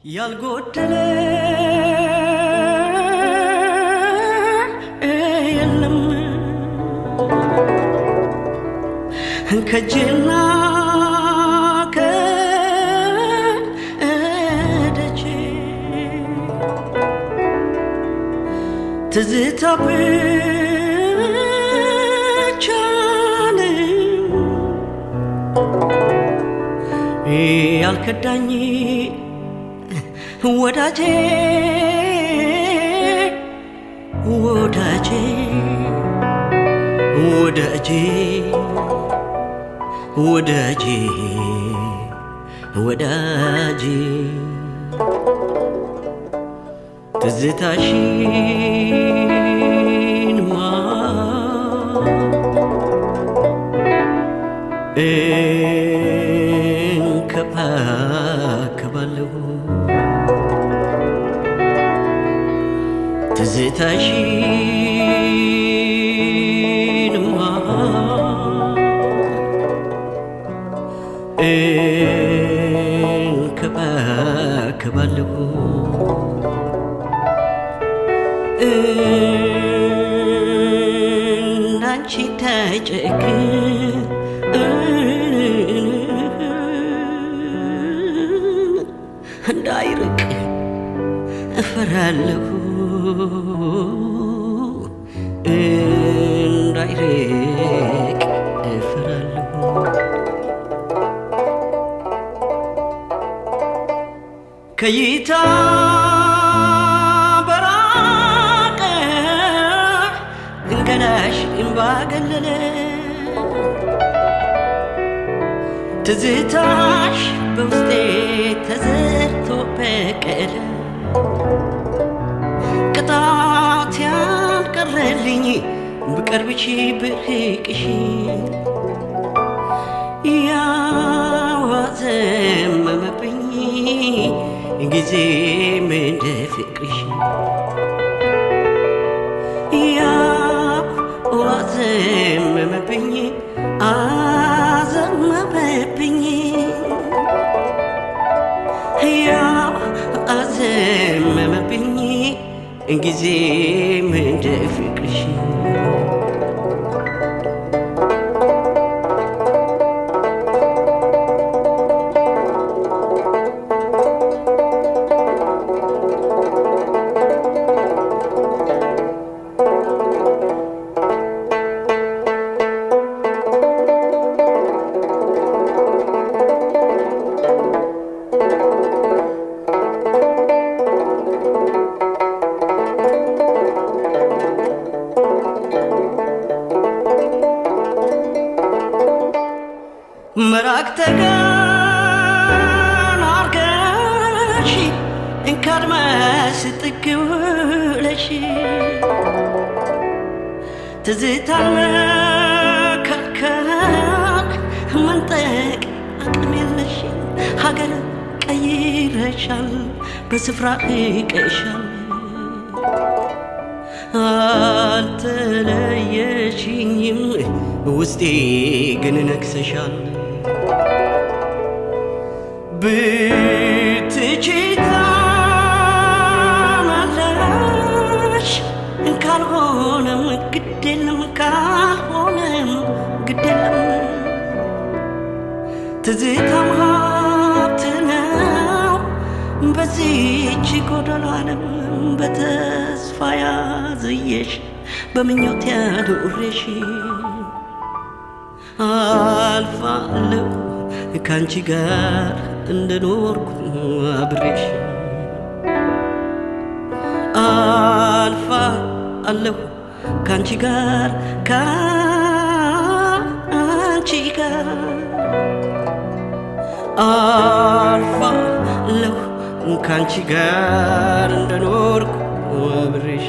ያልጎደለ የለም ከእጄና ከደጄ ትዝታ ብቻ ነኝ ያልከዳኝ ወዳጄ ወዳጄ ወዳጄ ወዳጄ ወዳጄ ትዝታሽንማ እንከባከባለሁ ትዝታሽንማ እንከባከባለሁ እንዳንቺ ተጨክን እንዳይርቅ እፈራለሁ እንዳይርቅ እፈራለሁ ከይታ በራቀ እንገላሽ እንባገለለ ትዝታሽ በውስጤ ተዘርቶ በቀለ ቅጣት ያልቀረልኝ ብቀርብሽ ብርቅሽ ያዋዘመመብኝ ጊዜ እንደ ፍቅርሽ ያዋዘመመብኝ አዘመመብኝ ያዋዘመመብኝ ጊዜ እንደ ፍቅርሽ መራቅ ተገን አርገሽ እንካድመሽ ጥግ ብለሽ ትዝታን መከልከል መንጠቅ አቅም የለሽ ሀገር ቀይረሻል በስፍራ ርቀሻል አልተለየሽኝም ውስጤ ግን ነግሰሻል ብትችይ ታመለሽ ካልሆነም ግድ የለም ካልሆነም ግድ የለም ትዝታም ሀብት ነው በዚህች ጎደሎ ዓለም በተስፋ ያዝየሽ በምኞት ያኑሬሽ አልፋለሁ ካንቺ ጋር እንደኖርኩ አብሬሽ አልፋለሁ ካንቺ ጋር ካንቺ ጋር አልፋለሁ ካንቺ ጋር እንደኖርኩ አብሬሽ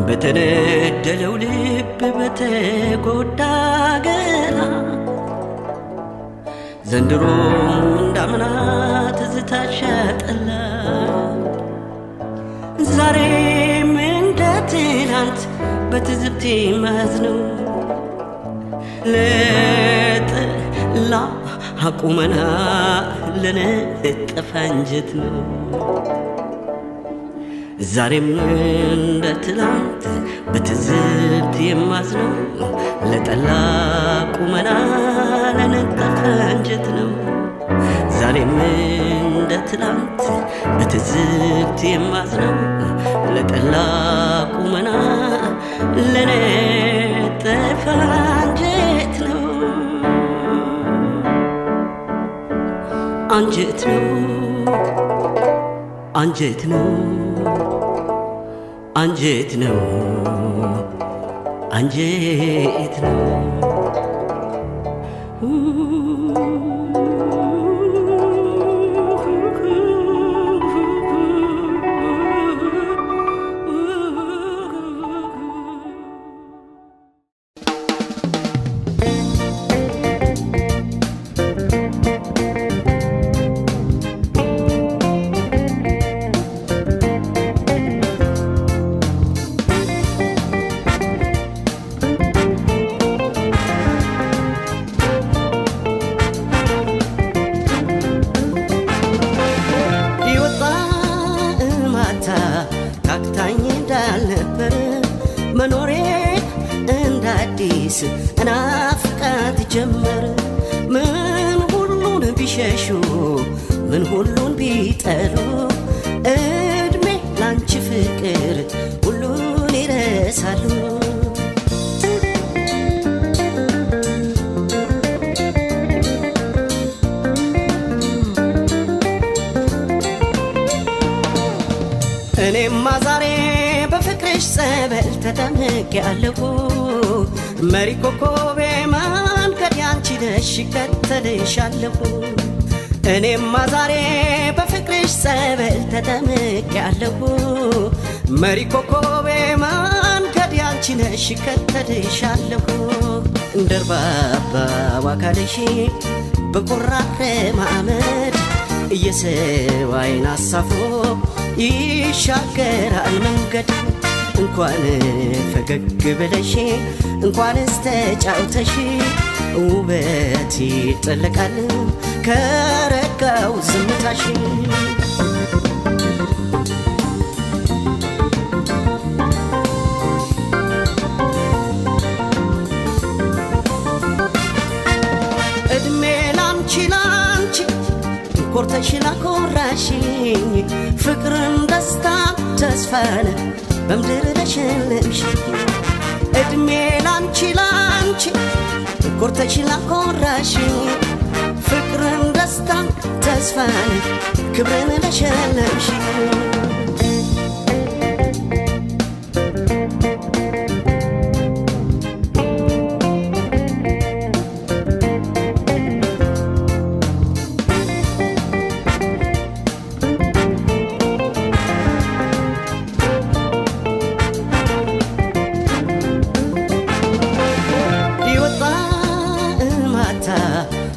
በተነደለው ልብ በተጎዳ ገላ ዘንድሮ እንዳምና ትዝታሽ ያጠላ ዛሬም እንደ ትናንት በትዝብቴ ማዝነው ለጥላ አቁመና ለነጠፈ አንጀት ነው። ዛሬም እንደ ትላንት በትዝብት የማዝነው ለጠላ ቁመና ለነጠፈ አንጀት ነው። ዛሬም እንደ ትላንት በትዝብት የማዝነው ለጠላ ቁመና ለነጠፈ አንጀት ነው። አንጀት ነው አንጀት ነው አንጀት ነው አንጀት ነው። ታክታኝ እንዳልነበር መኖሬ እንደ አዲስ እናፍቃት ጀመር። ምን ሁሉን ቢሸሹ ምን ሁሉን ቢጠሉ እድሜ ላንቺ ፍቅር ሁሉን ይረሳሉ። እኔማ ዛሬ በፍቅርሽ ጸበል ተጠምቄአለሁ። መሪ ኮከቤ መንገድ ያንቺ ነሽ እከተልሻለሁ። እኔማ ዛሬ በፍቅርሽ ጸበል ተጠምቄአለሁ። መሪ ኮከቤ መንገድ ያንቺ ነሽ እከተልሻለሁ። እንደርባባው አካልሽ በቆራረመ አመድ እየሰው ዓይን አሳፍሮ ይሻገራል መንገድ። እንኳን ፈገግ ብለሽ እንኳንስ ተጫውተሽ ውበት ይጠለቃል ከረጋው ዝምታሽ። እድሜ ላንቺ ላንቺ ኮርተሽ ላኮራሽኝ ፍቅርን ደስታን ተስፋን በምድር ለሸለምሽኝ። እድሜ ላንቺ ላንቺ ኮርተሽ ላኮራሽኝ ፍቅርን ደስታን ተስፋን ክብርን ለሸለምሽኝ።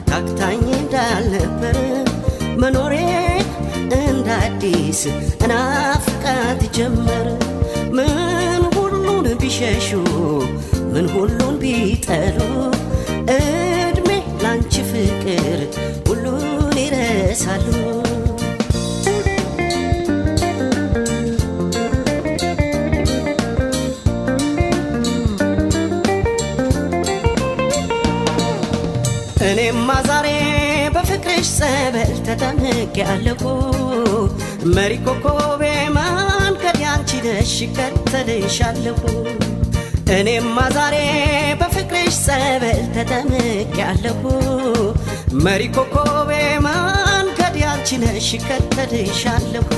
ታክታኝ እንዳልነበር መኖሬ እንደ አዲስ እናፍቃት ጀመር። ምን ሁሉን ቢሸሹ ምን ሁሉን ቢጠሉ እድሜ ላንቺ ፍቅር ሁሉን ይረሳሉ። እኔማ ዛሬ በፍቅርሽ ጸበል ተጠምቄአለሁ። መሪ ኮከቤ መንገድ ያንቺ ነሽ እከተልሻለሁ። እኔማ ዛሬ በፍቅርሽ ጸበል ተጠምቄአለሁ። መሪ ኮከቤ መንገድ ያንቺ ነሽ እከተልሻለሁ።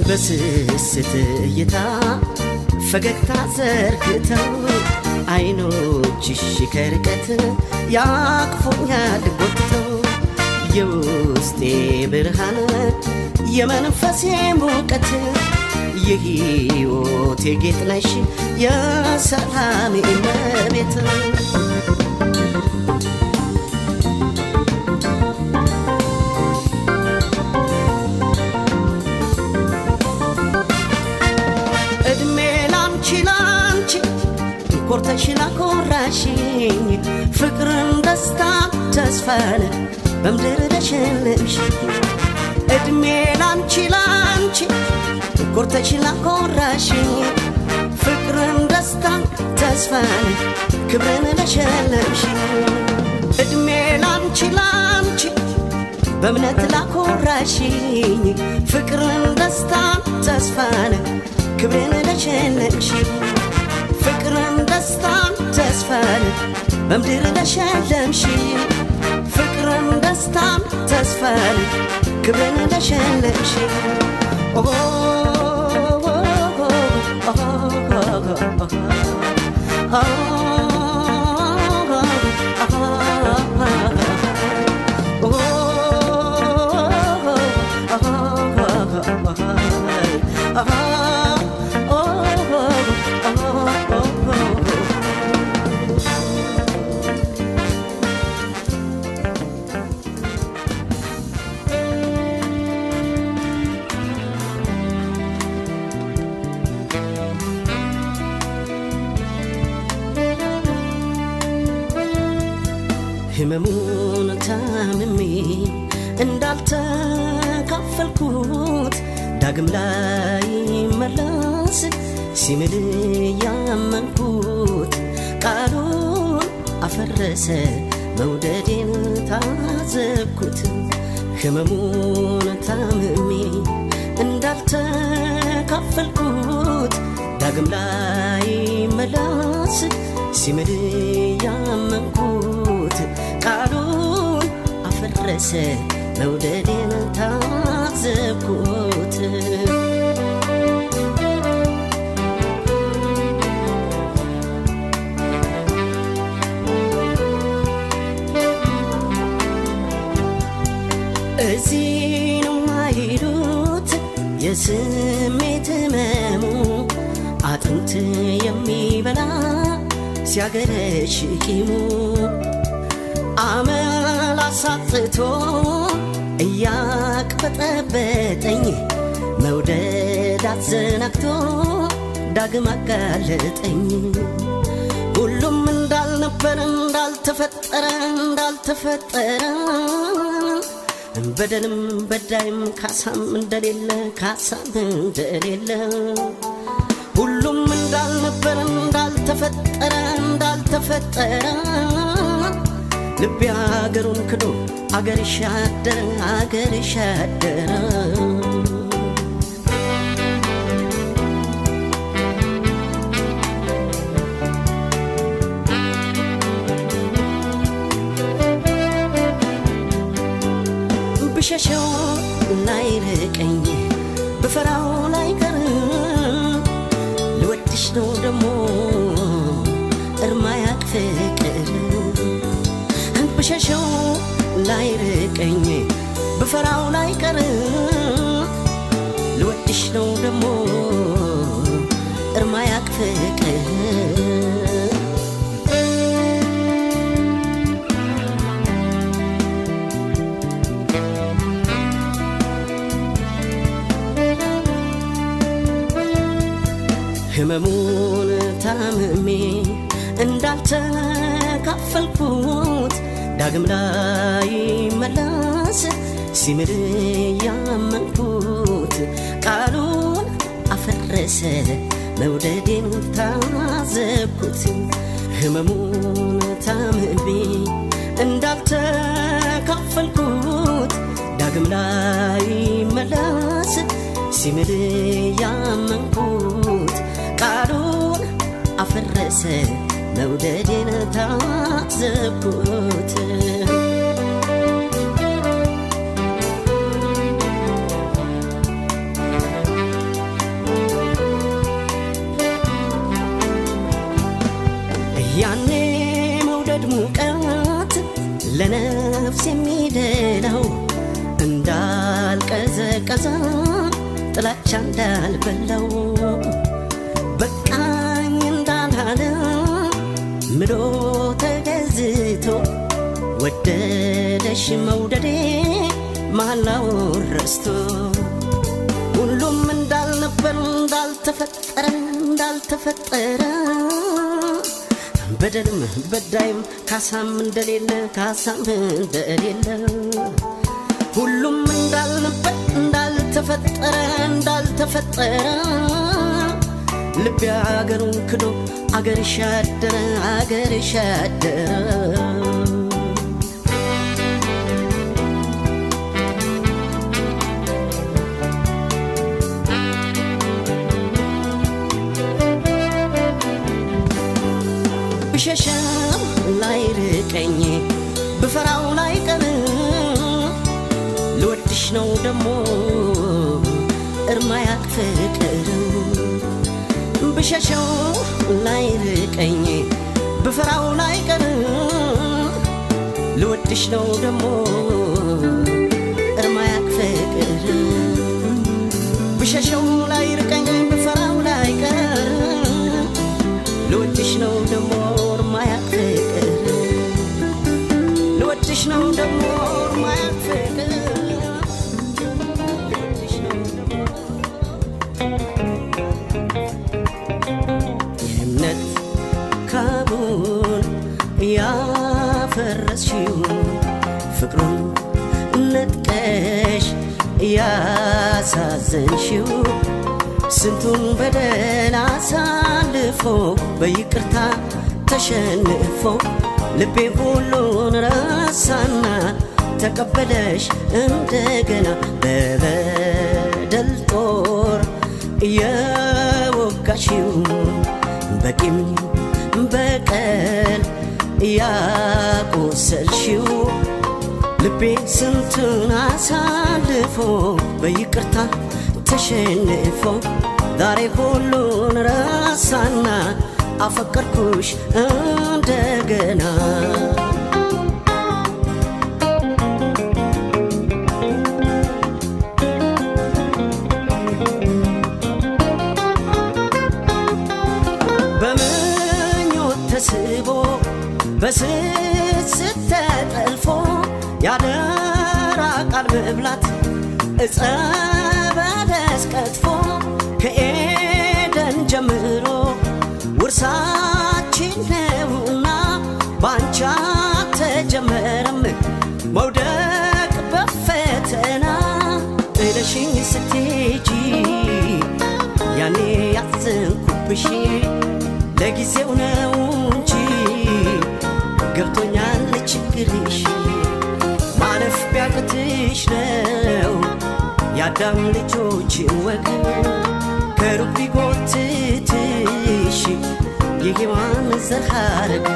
በስስት እይታ ፈገግታ ዘርግተው አይኖችሽ ከርቀት ያቅፎኛል ጎትተው የውስጤ ብርሃን የመንፈሴ ሙቀት የሕይወቴ ጌጥ ነሽ የሰላሜ እመቤት። እድሜ ላንቺ ላንቺ ኮርተሽ ላኮራሽኝ ፍቅርን ደስታን ተስፋን በምድር ለሸለምሽ እድሜ ላንቺ ላንቺ ኮርተሽ ላኮራሽኝ ፍቅርን ደስታን ተስፋን ክብርን ለሸለምሽ እድሜ ላንቺ ላንቺ በእምነት ላኮራሽኝ ፍቅርን ደስታን ተስፋን ክብርን ለሸለምሽ ፍቅርን ደስታን ተስፋን በምድር ለሸለምሽ ፍቅርን ደስታን ተስፋን ክብርን ለሸለምሽ ህመሙን ታምሜ እንዳልተካፈልኩት ዳግም ላይ መለስ ሲምል ያመንኩት ቃሉን አፈረሰ መውደዴን ታዘብኩት ህመሙን ታምሜ እንዳልተካፈልኩት ዳግም ላይ መለስ ሲምል ያመንኩት ቃሉን አፈረሰ መውደዴን ታዘብኩት እዚህ ነው ማይሉት የስሜት ህመሙ አጥንት የሚበላ ሲያገረሽ ቂሙ አመል አሳጥቶ እያቅበጠበጠኝ መውደድ አዘናግቶ ዳግም አጋለጠኝ ሁሉም እንዳልነበር እንዳልተፈጠረ በደልም በዳይም ካሳም እንደሌለ ሁሉም እንዳልነበር እንዳልተፈጠረ ልቤ አገሩን ክዶ አገርሽ አደረ ብሸሸው ላይርቀኝ ብፈራው ላይቀር ልወድሽ ነው ደሞ እርማ ያቅፍቅር ብሸሸው ላይርቀኝ ብፈራው ላይቀር ልወድሽ ነው ደሞ እርማ ያቅፍቅር ህመሙን ታምሜ እንዳልተካፈልኩት ዳግም ላይ መለስ ሲምል ያመንኩት ቃሉን አፈረሰ መውደዴን ታዘብኩት ህመሙን ታምሜ እንዳልተካፈልኩት ዳግም ላይ መለስ ሲምል ያመንኩት ቃሉን አፈረሰ መውደዴን ታዘብኩት ያኔ መውደድ ሙቀት ለነፍስ የሚደላው እንዳልቀዘቀዘ ጥላቻ እንዳልበላው በቃኝ እንዳላለ ምሎ ተገዝቶ ወደደሽ መውደዴ ማላውን ረስቶ ሁሉም እንዳልነበር እንዳልተፈጠረ በደልም በዳይም ካሳም እንደሌለ ሁሉም እንዳልነበር እንዳልተፈጠረ ልቤ አገሩን ክዶ አገር ሻደረ ብሸሸም ላይ ርቀኝ ብፈራው ላይ ቀር ልወድሽ ነው ደሞ እርማ ያቅፍቅር ብሸሸው ላይ ርቀኝ ብፈራው ላይ ቀር ልወድሽ ነው ደሞ እርማ ያቅፍቅር ብሸሸው ላይ ርቀኝ ብፈራው ላይ ቀር ልወድሽ ነው ደሞ እርማ ያቅፍቅር ልወድሽ ነው ደሞ እርማ ያቅፍቅር ያፈረስሽው ፍቅሩን ነጥቀሽ ያሳዘንሽው ስንቱን በደል አሳልፎ በይቅርታ ተሸንፎ ልቤ ሁሉን ረሳና ተቀበለሽ እንደገና በበደል ጦር የወጋሽው በቂም በቀል ያቆሰልሽው ልቤ ስንቱን አሳልፎ በይቅርታ ተሸንፎ ዛሬ ሁሉን ረሳና አፈቀርኩሽ እንደገና በስስት ተጠልፎ ያደራ ቃል መብላት ዕፀ በለስ ቀጥፎ ከኤደን ጀምሮ ውርሳችን ነውና ባንቺ አልተጀመረም መውደቅ በፈተና ጥለሽኝ ስትሄጂ ያኔ ያዘንኩብሽ ለጊዜው ነው እንጂ ገብቶኛል ችግርሽ ማለፍ ቢያቅትሽ ነው ያዳም ልጆችን ወግ ከሩቅ ቢጎትትሽ የሔዋን ዘር ሐረግ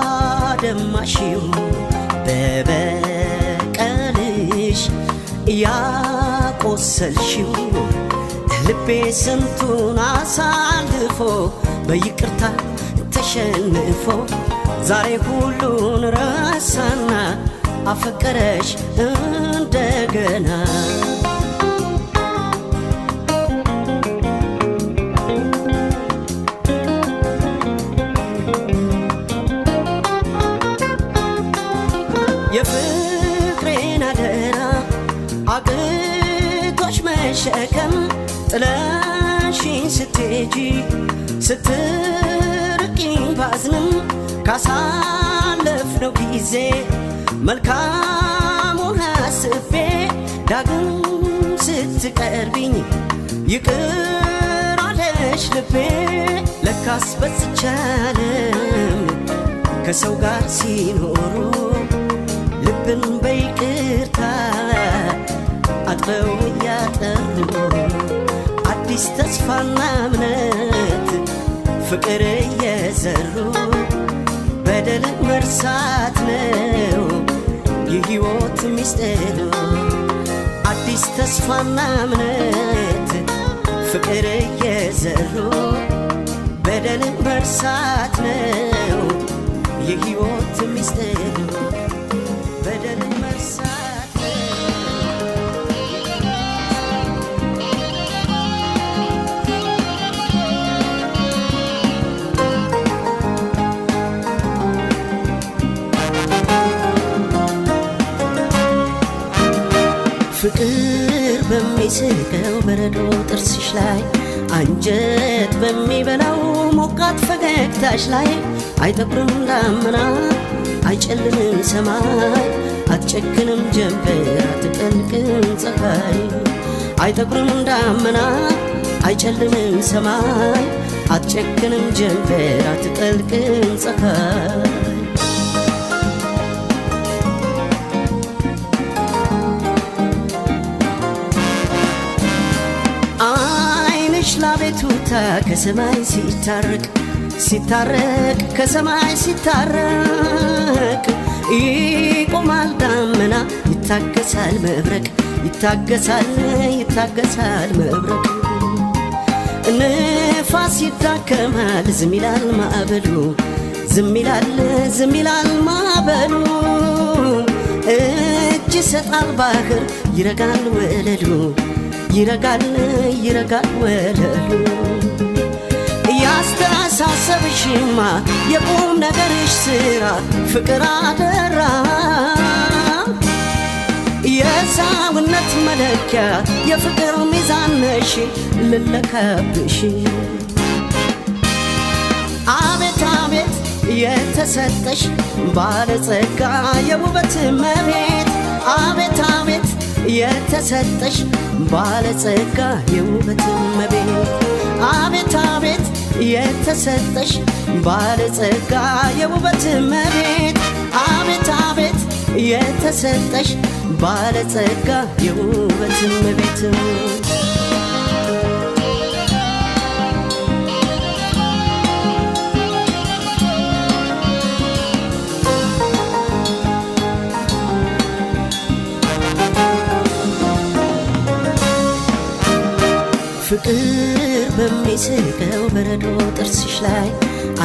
ያደማሽው በበቀልሽ ያቆሰልሽው ልቤ ስንቱን አሳልፎ በይቅርታ ተሸንፎ ዛሬ ሁሉን ረሳና አፈቀረሽ እንደገና የፍቅሬን አደራ አቅቶሽ መሸከም ጥለሽኝ ስትሄጂ ስትርቂኝ ባዝንም ካሳለፍነው ጊዜ መልካሙን አስቤ ዳግም ስትቀርቢኝ ይቅር አለሽ ልቤ ለካስ በዝቻለም ከሰው ጋር ሲኖሩ ልብን በይቅርታ አጥበው እያጠሩ አዲስ ተስፋና እምነት ፍቅር እየዘሩ በደልን መርሳት ነው የሕይወት ሚስጥሩ አዲስ ተስፋና እምነት ፍቅር እየዘሩ በደልን መርሳት ነው የሕይወት ሚስጥሩ በደልን መርሳት ፍቅር በሚስቀው በረዶ ጥርስሽ ላይ አንጀት በሚበላው ሞቃት ፈገግታሽ ላይ አይጠቁርም ዳመና አይጨልምም ሰማይ አትጨክንም ጀንበር አትጠልቅም ፀሐይ አይጠቁርም ዳመና አይጨልምም ሰማይ አትጨክንም ጀንበር አትጠልቅም ፀሐይ ላቤቱታ ከሰማይ ሲታረቅ ከሰማይ ሲታረቅ ይቆማል ዳመና ይታገሳል መብረቅ ይታገሳል መብረቅ ንፋስ ይዳከማል ዝም ይላል ማዕበሉ ዝም ይላል ማዕበሉ እጅ ይሰጣል ባህር ይረጋል ወለሉ ይረጋል ወለሉ ያስተሳሰብሽማ የቁም ነገርሽ ስራ ፍቅር አደራ የሰውነት መለኪያ የፍቅር ሚዛን ነሽ ልለካብሽ አቤት አቤት የተሰጠሽ ባለጸጋ የውበት እመቤት አቤት አቤት የተሰጠሽ ባለጸጋ የውበት እመቤት አቤት አቤት የተሰጠሽ ባለጸጋ የውበት እመቤት አቤት አቤት የተሰጠሽ ባለጸጋ የውበት እመቤት ፍቅር በሚስቀው በረዶ ጥርስሽ ላይ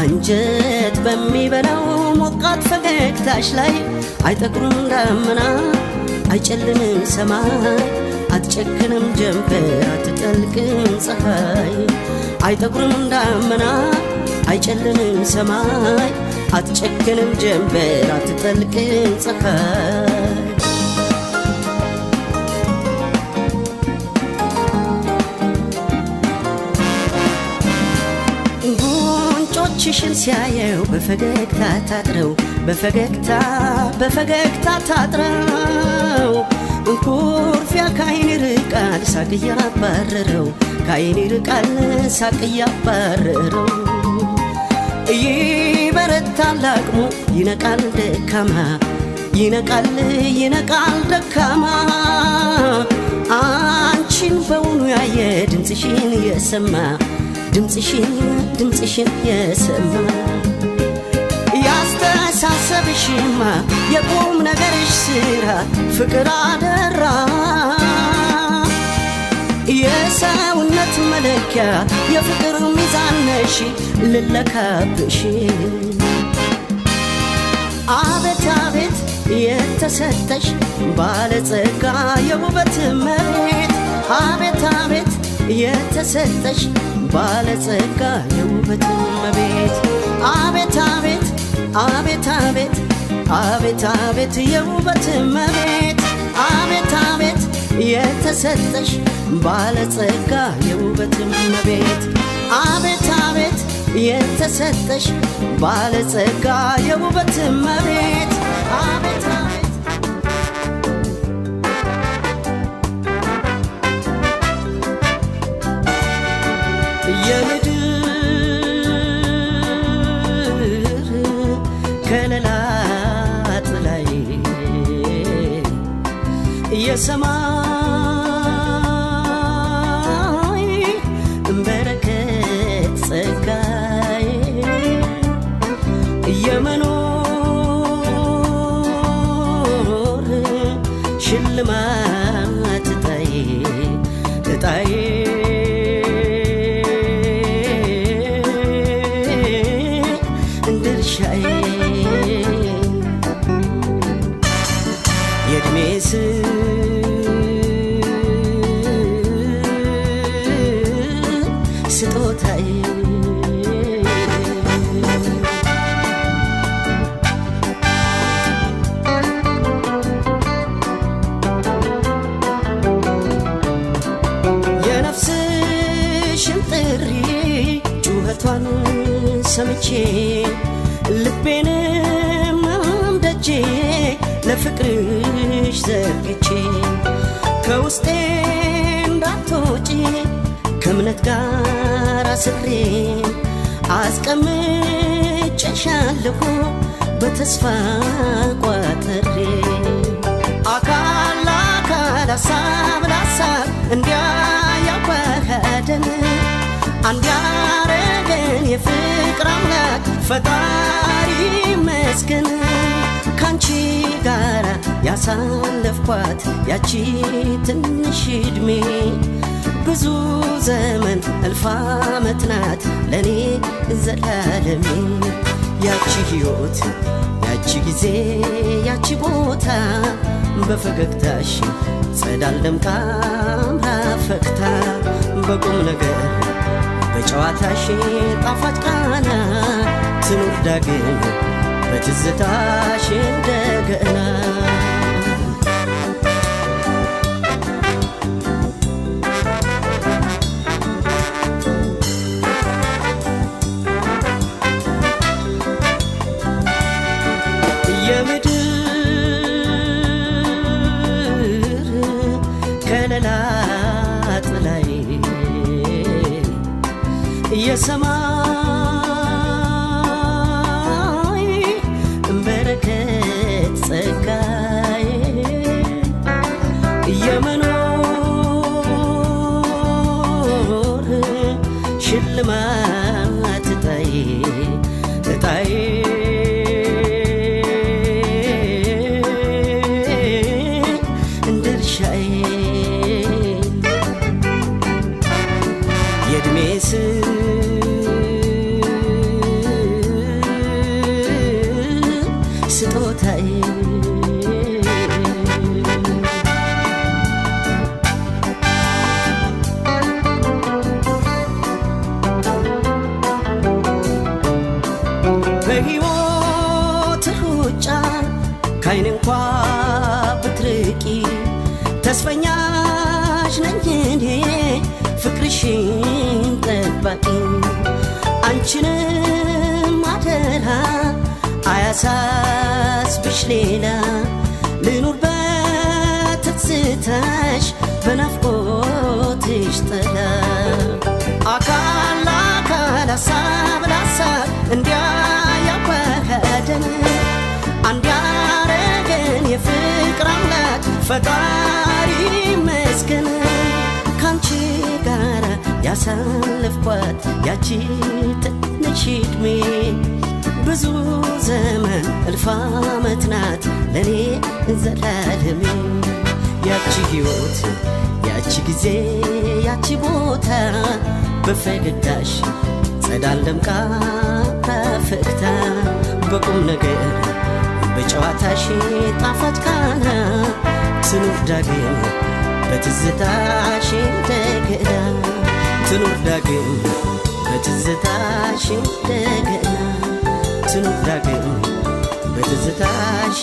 አንጀት በሚበላው ሞቃት ፈገግታሽ ላይ አይጠቁርም ዳመና አይጨልምም ሰማይ አትጨክንም ጀንበር አትጠልቅም ፀሐይ አይጠቁርም ዳመና አይጨልምም ሰማይ አትጨክንም ጀንበር አትጠልቅም ፀሐይ ጉንጮችሽን ሲያየው በፈገግታ ታጥረው ኩርፊያ ካይን ይርቃል ሳቅ እያባረረው ካይን ይርቃል ሳቅ እያባረረው ይበረታል አቅሙ ይነቃል ደካማ አንቺን በውኑ ያየ ድምፅሽን የሰማ ድምፅሽን የሰማ ያስተሳሰብሽማ የቁም ነገርሽ ስራ ፍቅር አደራ የሰውነት መለኪያ የፍቅር ሚዛን ነሽ ልለካብሽ አቤት አቤት የተሰጠሽ ባለጸጋ የውበት እመቤት አቤት አቤት የተሰጠሽ ባለጸጋ የውበት እመቤት አቤት አቤት አቤት አቤት አቤት አቤት የውበት እመቤት አቤት አቤት የተሰጠሽ ባለጸጋ የውበት እመቤት አቤት አቤት የተሰጠሽ ባለጸጋ የውበት እመቤት አቤት አቤት የምድር ከለላ ጥላይ የሰማይ በረከት ጸጋዬ የመኖር ሽልማት እጣዬ ድርሻዬ የዕድሜ ቃሏን ሰምቼ ልቤንም ደጄ ለፍቅርሽ ዘርግቼ ከውስጤ እንዳትወጪ ከእምነት ጋር አስሬ አስቀምጬሻለሁ በተስፋ ቋጥሬ አካል ለአካል ሐሳብ ለሐሳብ እንዲያዋህደን አንድ ያረገን የፍቅር አምላክ ፈጣሪ ይመስገን። ካንቺ ጋር ያሳለፍኳት ያቺ ትንሽ ዕድሜ ብዙ ዘመን እልፍ ዓመት ናት ለኔ ዘላለሜ። ያቺ ሕይወት ያቺ ጊዜ ያቺ ቦታ በፈገግታሽ ጸዳል ደምቃ አምራ ፈክታ በቁም ነገር በጨዋታሽ ጣፋጭ ቃና ትኑር ዳግም በትዝታሽ እንደገና። የምድር ከለላ ጥላይ የሰማይ በረከት ጸጋዬ የመኖር ሽልማት እጣዬ ድርሻዬ የዕድሜ ስጦታዬ በሕይወት ሩጫ ካይን እንኳ ብትርቂ ተስፈኛሽ ነኝ እኔ ፍቅርሽን ጠባቂ። አንቺንም አደራ አያሳስብሽ ሌላ ልኑር በትዝታሽ በናፍቆትሽ ጥላ አካል ለአካል ሐሳብ ለሐሳብ እንዲያዋህደን አንድ ያረገን የፍቅር አምላክ ፈጣሪ ይመስገን። ካንቺ ጋር ያሳለፍኳት ያቺ ትንሽ ዕድሜ ብዙ ዘመን እልፍ ዓመት ናት ለኔ ዘላለሜ። ያቺ ሕይወት ያቺ ጊዜ ያቺ ቦታ በፈገግታሽ ጸዳል ደምቃ ፈክታ በቁም ነገር በጨዋታሽ ጣፋጭ ቃና ትኑር ዳግም በትዝታሽ እንደገና ትኑር ዳግም በትዝታሽ እንደገና ትኑር ዳግም በትዝታሽ